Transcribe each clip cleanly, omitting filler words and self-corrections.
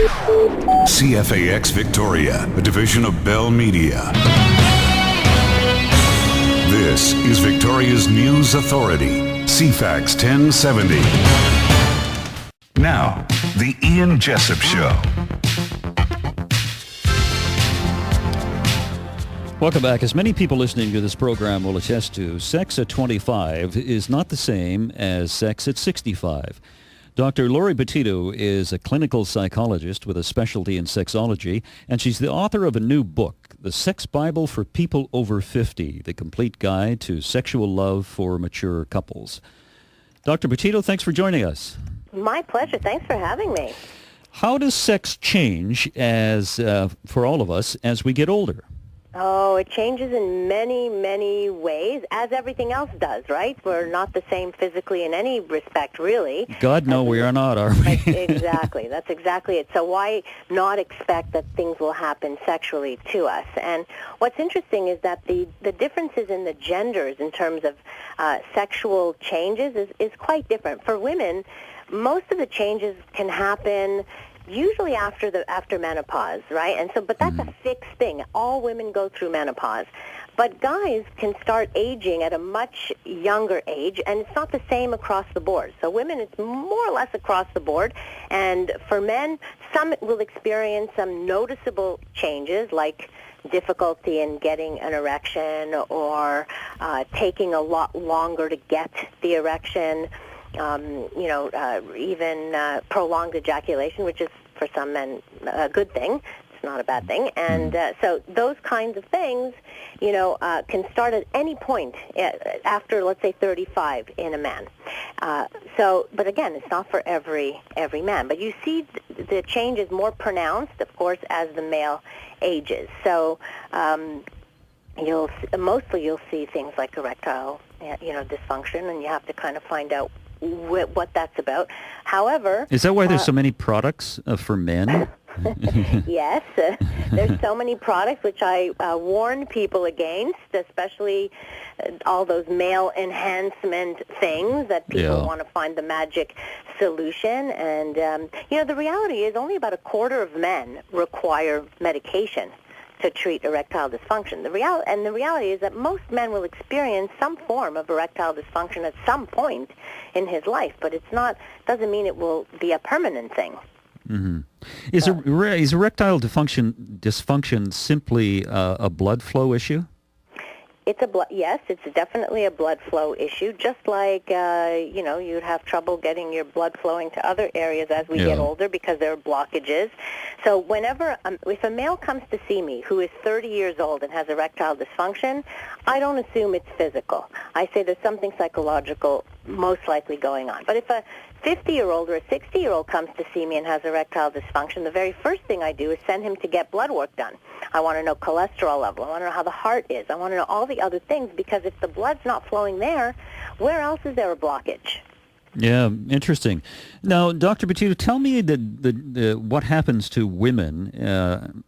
CFAX Victoria, a division of Bell Media. This is Victoria's News Authority, CFAX 1070. Now, the Ian Jessop Show. Welcome back. As many people listening to this program will attest to, sex at 25 is not the same as sex at 65. Dr. Laurie Betito is a clinical psychologist with a specialty in sexology, and she's the author of a new book, The Sex Bible for People Over 50, the complete guide to sexual love for mature couples. Dr. Betito, thanks for joining us. My pleasure. Thanks for having me. How does sex change for all of us as we get older? Oh, it changes in many, many ways, as everything else does, right? We're not the same physically in any respect, really. God, no, we are not, are we? Exactly. That's exactly it. So why not expect that things will happen sexually to us? And what's interesting is that the differences in the genders in terms of sexual changes is quite different. For women, most of the changes can happen usually after menopause, right? And so, but that's a fixed thing. All women go through menopause. But guys can start aging at a much younger age, and it's not the same across the board. So women, it's more or less across the board. And for men, some will experience some noticeable changes, like difficulty in getting an erection or taking a lot longer to get the erection. Even prolonged ejaculation, which is for some men a good thing. It's not a bad thing. And so those kinds of things, can start at any point after, let's say, 35 in a man. But again, it's not for every man. But you see the change is more pronounced, of course, as the male ages. So you'll see things like erectile, dysfunction, and you have to kind of find out what that's about. However, is that why there's so many products for men? Yes, there's so many products which I warn people against, especially all those male enhancement things that people want to find the magic solution. And the reality is only about a quarter of men require medication to treat erectile dysfunction. The reality is that most men will experience some form of erectile dysfunction at some point in his life, but doesn't mean it will be a permanent thing. Mm-hmm. Is erectile dysfunction simply a blood flow issue? Yes, it's definitely a blood flow issue, just like, you'd have trouble getting your blood flowing to other areas as we get older because there are blockages. So if a male comes to see me who is 30 years old and has erectile dysfunction, I don't assume it's physical. I say there's something psychological most likely going on. But if a 50-year-old or a 60-year-old comes to see me and has erectile dysfunction, the very first thing I do is send him to get blood work done. I want to know cholesterol level. I want to know how the heart is. I want to know all the other things, because if the blood's not flowing there, where else is there a blockage? Yeah, interesting. Now, Dr. Betito, tell me what happens to women,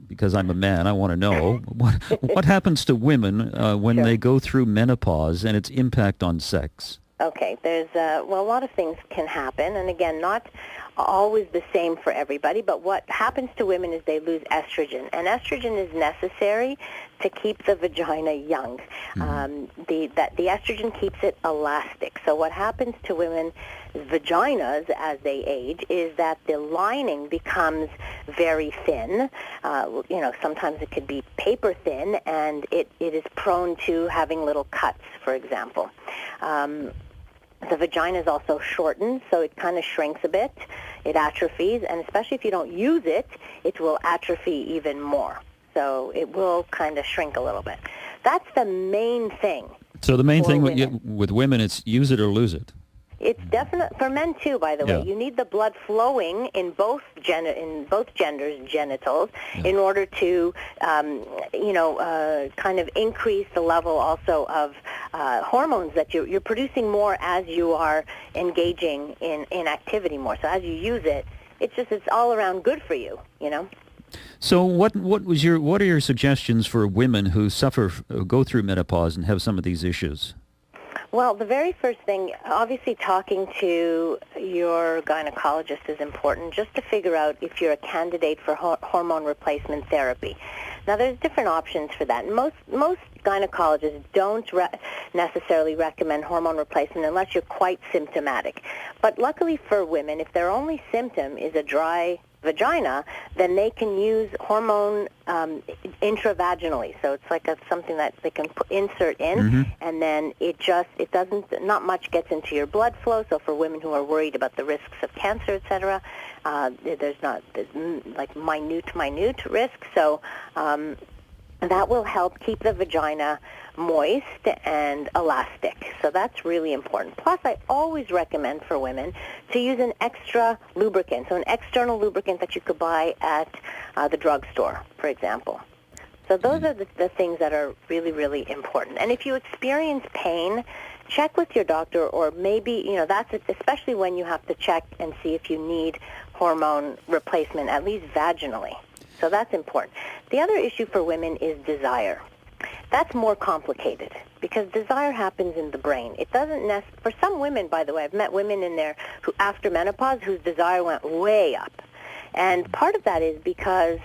because I'm a man, I want to know, what happens to women when they go through menopause and its impact on sex? Okay, there's a lot of things can happen, and again, not always the same for everybody, but what happens to women is they lose estrogen, and estrogen is necessary to keep the vagina young. The estrogen keeps it elastic. So what happens to women's vaginas as they age is that the lining becomes very thin. Sometimes it could be paper thin, and it is prone to having little cuts, for example. The vagina is also shortened, so it kind of shrinks a bit. It atrophies, and especially if you don't use it, it will atrophy even more. So it will kind of shrink a little bit. That's the main thing. So the main thing with women, it's use it or lose it. It's definite for men too. By the way, you need the blood flowing in both genders' genitals in order to, kind of increase the level also of hormones that you're producing more as you are engaging in activity more. So as you use it, it's all around good for you. So what are your suggestions for women who go through menopause and have some of these issues? Well, the very first thing, obviously talking to your gynecologist is important, just to figure out if you're a candidate for hormone replacement therapy. Now, there's different options for that. Most gynecologists don't necessarily recommend hormone replacement unless you're quite symptomatic. But luckily for women, if their only symptom is a dry vagina, then they can use hormone intravaginally. So it's like something that they can insert in, and then not much gets into your blood flow. So for women who are worried about the risks of cancer, etc., there's like minute risk. So that will help keep the vagina moist and elastic. So that's really important. Plus, I always recommend for women to use an extra lubricant, so an external lubricant that you could buy at the drugstore, for example. So those are the things that are really, really important. And if you experience pain, check with your doctor, or maybe, that's especially when you have to check and see if you need hormone replacement, at least vaginally. So that's important. The other issue for women is desire. That's more complicated because desire happens in the brain. It doesn't for some women, by the way, I've met women in there who, after menopause, whose desire went way up. And part of that is because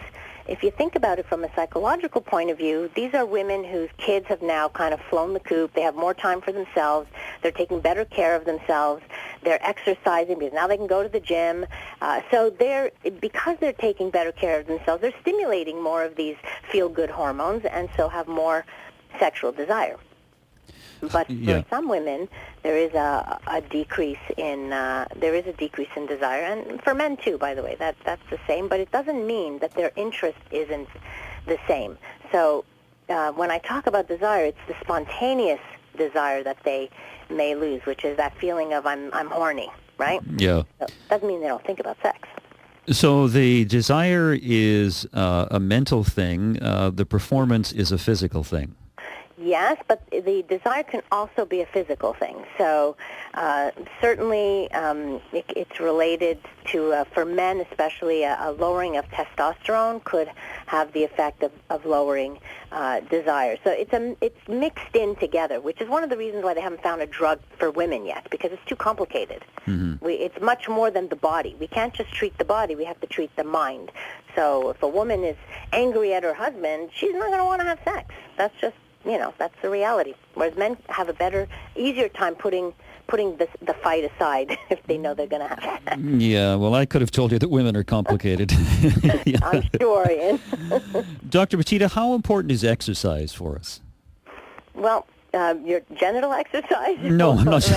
if you think about it from a psychological point of view, these are women whose kids have now kind of flown the coop. They have more time for themselves. They're taking better care of themselves. They're exercising because now they can go to the gym. So because they're taking better care of themselves, they're stimulating more of these feel-good hormones and so have more sexual desire. But for some women, there is a decrease in desire, and for men too, by the way, that's the same. But it doesn't mean that their interest isn't the same. So when I talk about desire, it's the spontaneous desire that they may lose, which is that feeling of I'm horny, right? Yeah. So doesn't mean they don't think about sex. So the desire is a mental thing. The performance is a physical thing. Yes, but the desire can also be a physical thing. So certainly it's related to, for men especially, a lowering of testosterone could have the effect of lowering desire. So it's mixed in together, which is one of the reasons why they haven't found a drug for women yet, because it's too complicated. It's much more than the body. We can't just treat the body. We have to treat the mind. So if a woman is angry at her husband, she's not going to want to have sex. That's just that's the reality. Whereas men have easier time putting the fight aside if they know they're going to have sex. Yeah, well, I could have told you that women are complicated. Yeah. I'm sure, Ian. Dr. Betito, how important is exercise for us? Well, your genital exercise? No, I'm not.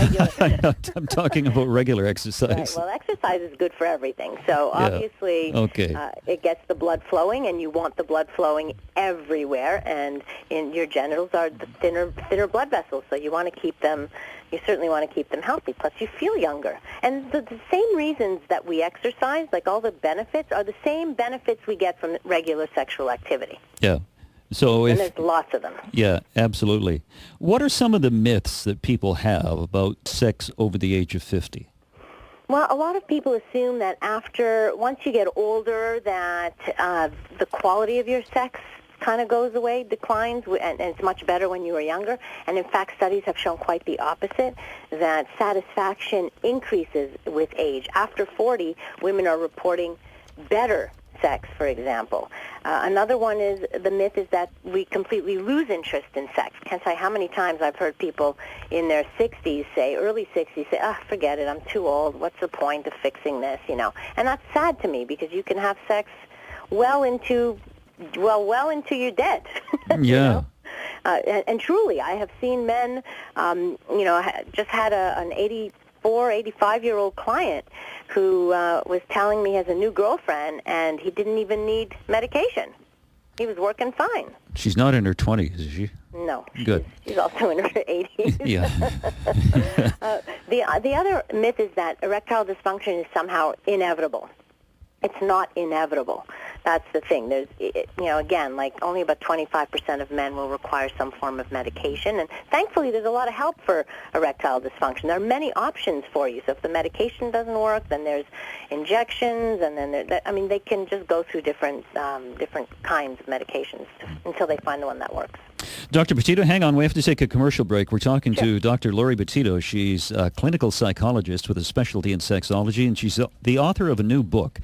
I'm talking about regular exercise. Right. Well, exercise is good for everything. So obviously, it gets the blood flowing, and you want the blood flowing everywhere. And your genitals are the thinner blood vessels, so you want to keep them. You certainly want to keep them healthy. Plus, you feel younger. And the same reasons that we exercise, like all the benefits, are the same benefits we get from regular sexual activity. Yeah. So and there's lots of them. Yeah, absolutely. What are some of the myths that people have about sex over the age of 50? Well, a lot of people assume that once you get older, that the quality of your sex kind of goes away, declines, and it's much better when you were younger. And in fact, studies have shown quite the opposite, that satisfaction increases with age. After 40, women are reporting better sex, for example. Another one is the myth is that we completely lose interest in sex. Can't tell you how many times I've heard people in their 60s say, early 60s say, forget it, I'm too old, what's the point of fixing this, And that's sad to me because you can have sex well into you're dead. Yeah. And truly, I have seen men, just had an 85-year-old client who was telling me he has a new girlfriend and he didn't even need medication. He was working fine. She's not in her 20s, is she? No. Good. She's also in her 80s. Yeah. The other myth is that erectile dysfunction is somehow inevitable. It's not inevitable. that's the thing. There's, again, like only about 25% of men will require some form of medication, and thankfully there's a lot of help for erectile dysfunction. There are many options for you. So if the medication doesn't work, then there's injections, and then they can just go through different kinds of medications until they find the one that works. Dr. Betito, hang on. We have to take a commercial break. We're talking to Dr. Laurie Betito. She's a clinical psychologist with a specialty in sexology, and she's the author of a new book.